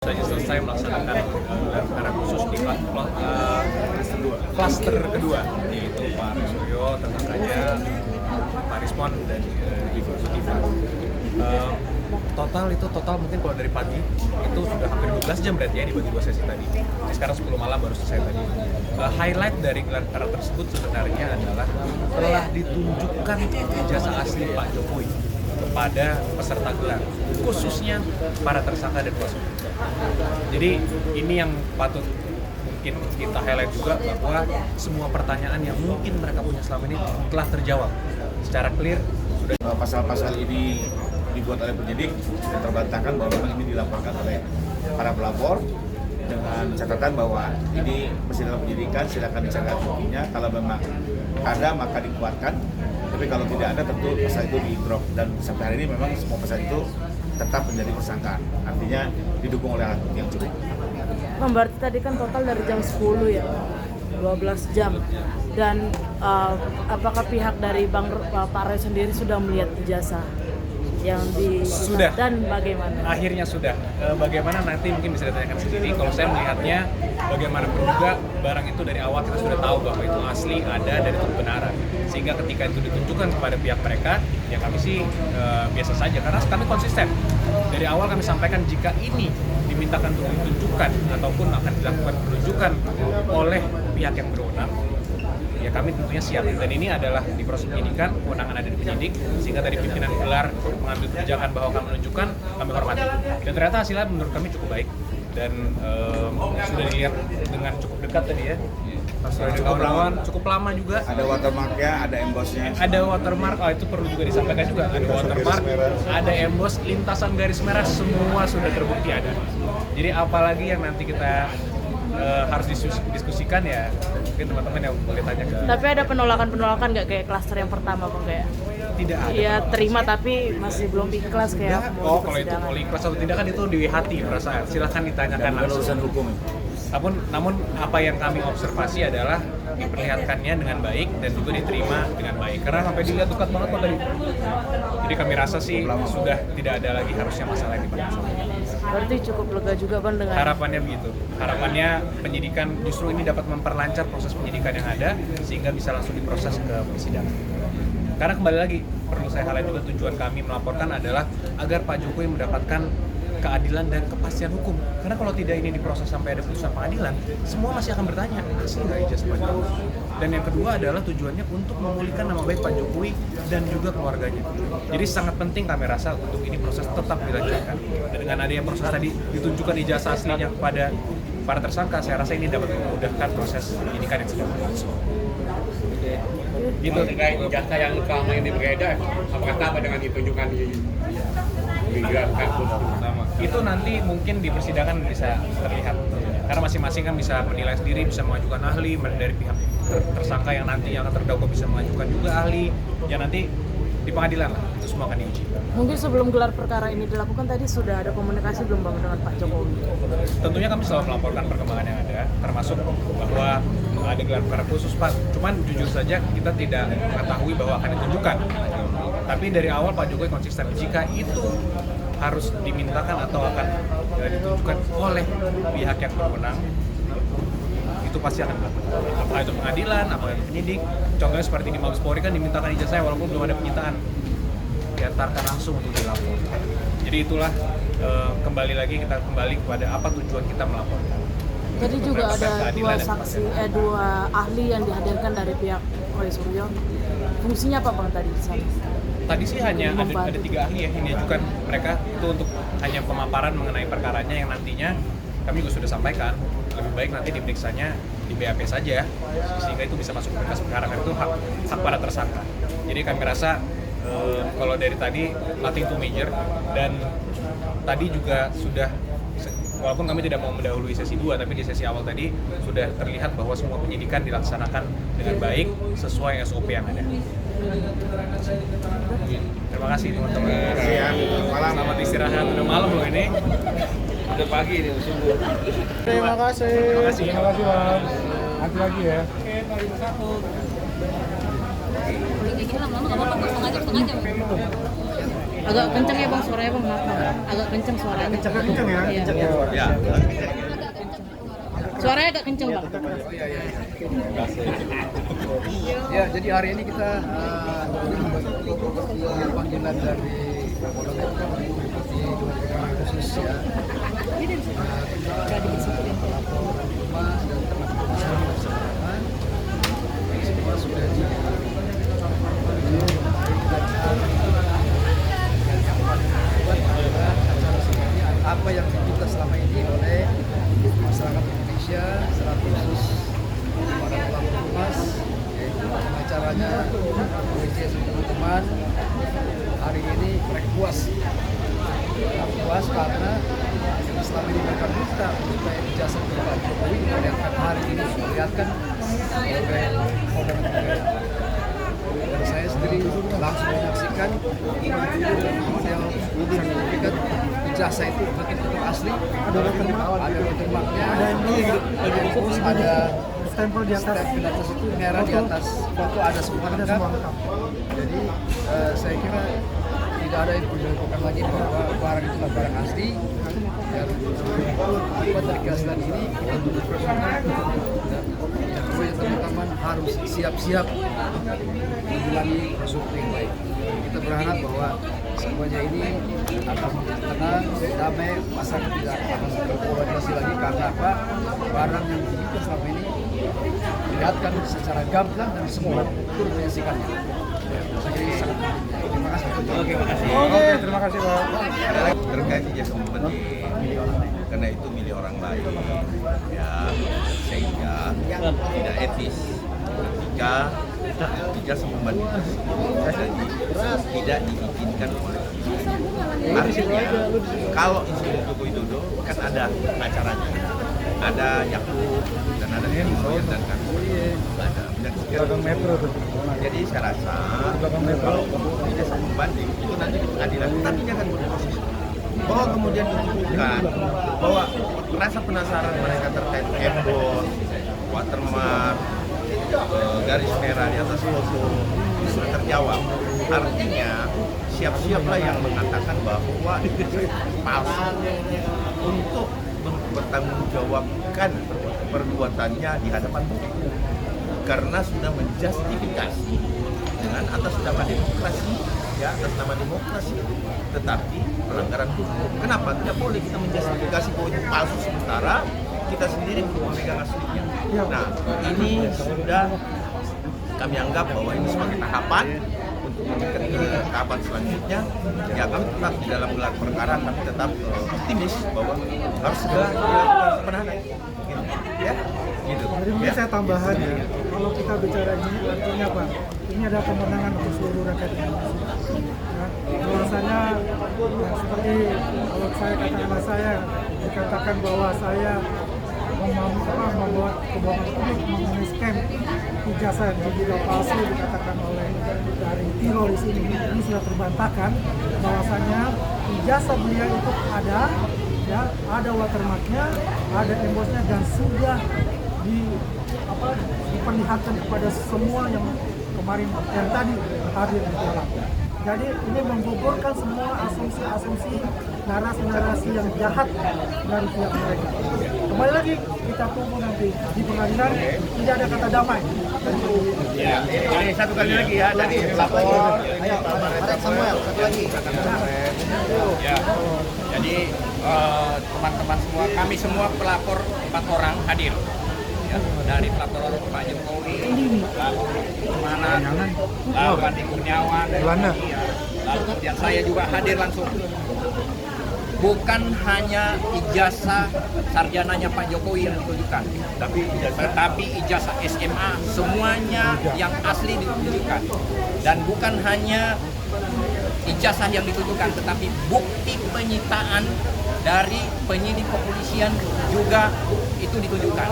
Saja selesai melaksanakan gelar khusus di klaster kedua, yaitu Pak Suryo, tersangkanya Pak Rismon dan Ibu Diva. Total mungkin kalau dari pagi itu sudah hampir 12 jam berarti ya dibagi dua sesi tadi. Jadi sekarang 10 malam baru selesai tadi. Highlight dari gelar perkara tersebut sebenarnya adalah telah ditunjukkan ijazah asli Pak Jokowi kepada peserta gelar, khususnya para tersangka dan kuasa hukum. Jadi ini yang patut mungkin kita highlight juga, bahwa semua pertanyaan yang mungkin mereka punya selama ini telah terjawab secara clear. Sudah pasal-pasal ini dibuat oleh penyidik dan terbantahkan bahwa memang ini dilaporkan oleh para pelapor dengan catatan bahwa ini masih dalam penyidikan, silakan dicari buktinya. Kalau memang ada maka dikuatkan, tapi kalau tidak ada tentu pasal itu di drop, dan sampai hari ini memang semua pasal itu tetap menjadi persangkaan, artinya didukung oleh alat bukti yang cukup. Berarti tadi kan total dari jam 10 ya, 12 jam. Dan apakah pihak dari Pak Roy sendiri sudah melihat ijazah yang sudah, dan bagaimana? Akhirnya sudah. Bagaimana nanti mungkin bisa ditanyakan sendiri. Kalau saya melihatnya, bagaimanapun juga barang itu dari awal kita sudah tahu bahwa itu asli, ada, dan itu kebenaran. Sehingga ketika itu ditunjukkan kepada pihak mereka, ya kami sih biasa saja, karena kami konsisten. Dari awal kami sampaikan jika ini dimintakan untuk ditunjukkan ataupun akan dilakukan penunjukan oleh pihak yang berwenang, ya kami tentunya siap. Dan ini adalah di proses penyidikan, kewenangan ada di penyidik, sehingga tadi pimpinan gelar mengambil kebijakan bahwa kami menunjukkan, kami hormati. Dan ternyata hasilnya menurut kami cukup baik, dan sudah dilihat dengan cukup dekat tadi ya. Cukup lama juga. Ada watermarknya, ada embossnya. Ada watermark, itu perlu juga disampaikan juga. Ada watermark, ada emboss, lintasan garis merah, semua sudah terbukti ada. Jadi apalagi yang nanti kita harus diskusikan, ya mungkin teman-teman yang boleh tanya ke. Tapi ada penolakan nggak kayak klaster yang pertama, Bang? Kayak Tidak ada. Iya, terima tapi masih belum ikhlas kayak. Kalau itu mau ikhlas atau tidak kan itu di hati perasaan. Silahkan ditanyakan langsung. Urusan hukum. Namun apa yang kami observasi adalah diperlihatkannya dengan baik dan juga diterima dengan baik. Karena sampai dilihat dekat banget kok tadi. Jadi kami rasa sih sudah tidak ada lagi harusnya masalah yang dipermasalahkan. Berarti cukup lega juga, Bang, dengan Harapannya begitu. Harapannya penyidikan justru ini dapat memperlancar proses penyidikan yang ada sehingga bisa langsung diproses ke persidangan. Karena kembali lagi, perlu saya highlight juga, tujuan kami melaporkan adalah agar Pak Jokowi mendapatkan keadilan dan kepastian hukum. Karena kalau tidak ini diproses sampai ada putusan pengadilan, semua masih akan bertanya, asli nggak ijazah Pak Jokowi? Dan yang kedua adalah tujuannya untuk memulihkan nama baik Pak Jokowi dan juga keluarganya. Jadi sangat penting kami rasa untuk ini proses tetap dilanjutkan. Dan dengan adanya proses tadi ditunjukkan ijazah aslinya kepada para tersangka, saya rasa ini dapat memudahkan proses penyidikan yang sedang berlangsung. Gitu. Terkait ijazah yang selama ini beredar, apakah sama dengan ditunjukkan di kampus sama? Itu nanti mungkin di persidangan bisa terlihat, karena masing-masing kan bisa menilai sendiri, bisa mengajukan ahli dari pihak tersangka yang nanti yang terdakwa bisa mengajukan juga ahli, ya nanti di pengadilan lah, itu semua akan diuji. mungkin sebelum gelar perkara ini dilakukan tadi sudah ada komunikasi belum, Bang, dengan Pak Jokowi? Tentunya kami selalu melaporkan perkembangan yang ada, termasuk bahwa ada gelar perkara khusus, Pak. Cuman jujur saja kita tidak mengetahui bahwa akan ditunjukkan. Tapi dari awal Pak Jokowi konsisten, jika itu harus dimintakan atau akan ditunjukkan oleh pihak yang berwenang, itu pasti akan dilakukan. Apakah itu pengadilan, apakah itu penyidik. Contohnya seperti di Mabes Polri kan dimintakan ijazah walaupun belum ada penyitaan, diantarkan langsung untuk dilapor. Jadi itulah kembali lagi kita kembali kepada apa tujuan kita melaporkan. Tadi juga ada dua ahli yang dihadirkan dari pihak Roy Suryo. Fungsinya apa, Bang, tadi di sana? Tadi sih hanya ada 3 ahli ya yang diajukan mereka itu untuk hanya pemaparan mengenai perkaranya yang nantinya kami juga sudah sampaikan lebih baik nanti diperiksanya di BAP saja sehingga itu bisa masuk berkas perkara, karena itu hak para tersangka. Jadi kami rasa kalau dari tadi nothing too major, dan tadi juga sudah, walaupun kami tidak mau mendahului sesi 2, tapi di sesi awal tadi sudah terlihat bahwa semua penyidikan dilaksanakan dengan baik sesuai SOP yang ada. Terima kasih teman-teman. Selamat istirahat. Udah malam loh ini. Udah pagi ini subuh. Terima kasih. Terima kasih. Terima kasih, Bang. Nanti lagi ya. Oke, paling satu. Kayak gini lama-lama nggak apa-apa, setengah jam. Agak kenceng ya bang suaranya bang, maaf bang. Agak kenceng suaranya. Kenceng ya? Iya. Kenceng ya? Ya, Suaranya agak kenceng bang. Ya, jadi hari ini kita panggilan dari Kapolda Metro di Dewan Khusus ya. Pelapor rumah dan teman-teman bersama semua sudah di apa yang diminta selama ini oleh masyarakat Indonesia secara khusus para pelapor humas, yaitu pengacaranya OIC teman-teman. Hari ini mereka puas karena selama ini mereka minta supaya ijazah Pak Jokowi diperlihatkan hari ini, diperlihatkan oleh Polda Metro. Dan saya sendiri langsung menyaksikan model sertifikat ijazah itu betul-betul asli, ada watermarknya, terus ada Stempel di atas. stempel di atas itu merah di atas foto ada semua lengkap. Jadi saya kira tidak ada yang perlu dilakukan lagi bahwa barang itu adalah barang asli dan buat dari keaslian ini kita tutup personal dan yang teman-teman harus siap-siap menjalani prosedur yang baik. Kita berharap bahwa semuanya ini akan tenang, damai, masyarakat tidak akan berpolarisasi lagi karena apa? Barang yang diminta selama ini dilihatkan secara gamblang dan semua turut menyaksikannya. Saya kira sangat penting. Terima kasih. Oke, terima kasih Pak. terkait ijazah membanding karena itu milik orang lain ya, sehingga tidak etis jika ijazah membanding tidak diizinkan oleh artinya kalau Insiden Joko Widodo kan ada acaranya, ada Yakub dan ada Hemroy dan kan ada Belakang metro tuh. jadi saya rasa Belakang metro. ijazah membanding itu nanti di pengadilan, tapi jangan berproses bahwa kemudian dituduhkan bahwa rasa penasaran mereka terkait embos, watermark, garis merah di atas foto sudah terjawab. Artinya siap-siaplah yang mengatakan bahwa palsu untuk bertanggungjawabkan perbuatannya di hadapan publik karena sudah menjustifikasi dengan atas nama demokrasi, ya atas nama demokrasi, tetapi pelanggaran hukum. Kenapa tidak boleh kita menjustifikasi bahwa itu palsu sementara kita sendiri belum memegang aslinya? Nah, ini sudah kami anggap bahwa ini sebagai tahapan untuk meningkat ke tahapan selanjutnya. Ya kami tetap di dalam gelar perkara, kami tetap optimis bahwa harus segera dilakukan penahanan. Ya, gitu. Jadi mungkin saya tambahan ya, kalau kita bicara ini artinya apa? Ini adalah kemenangan untuk seluruh rakyat Indonesia. Ya, bahwasanya ya, seperti kalau saya katakanlah saya dikatakan bahwa saya membuat kebohongan publik mengenai scam ijazah digital palsu dikatakan oleh dari Tiro di sini, ini sudah terbantahkan bahwasanya ijazah beliau itu ada, ya ada watermarknya, ada embosnya dan sudah diperlihatkan kepada semua yang kemarin yang tadi hadir di dalam. Jadi ini menggugurkan semua asumsi-asumsi, narasi-narasi yang jahat dari pihak mereka. Kembali lagi kita tunggu nanti di pengadilan, tidak ada kata damai. Ya, ini satu kali lagi ya tadi lapor. Ayo, Samuel, satu lagi. Ya, jadi teman-teman semua, kami semua pelapor 4 orang hadir. Ya, dari pelapor Pak Jokowi, lalu Mana, lalu Andi Kurniawan, Belanda. lalu kemudian saya juga hadir langsung. Bukan hanya ijazah sarjananya Pak Jokowi yang ditujukan, tetapi ijazah SMA semuanya yang asli ditujukan. Dan bukan hanya ijazah yang ditujukan, tetapi bukti penyitaan dari penyidik kepolisian juga itu ditujukan.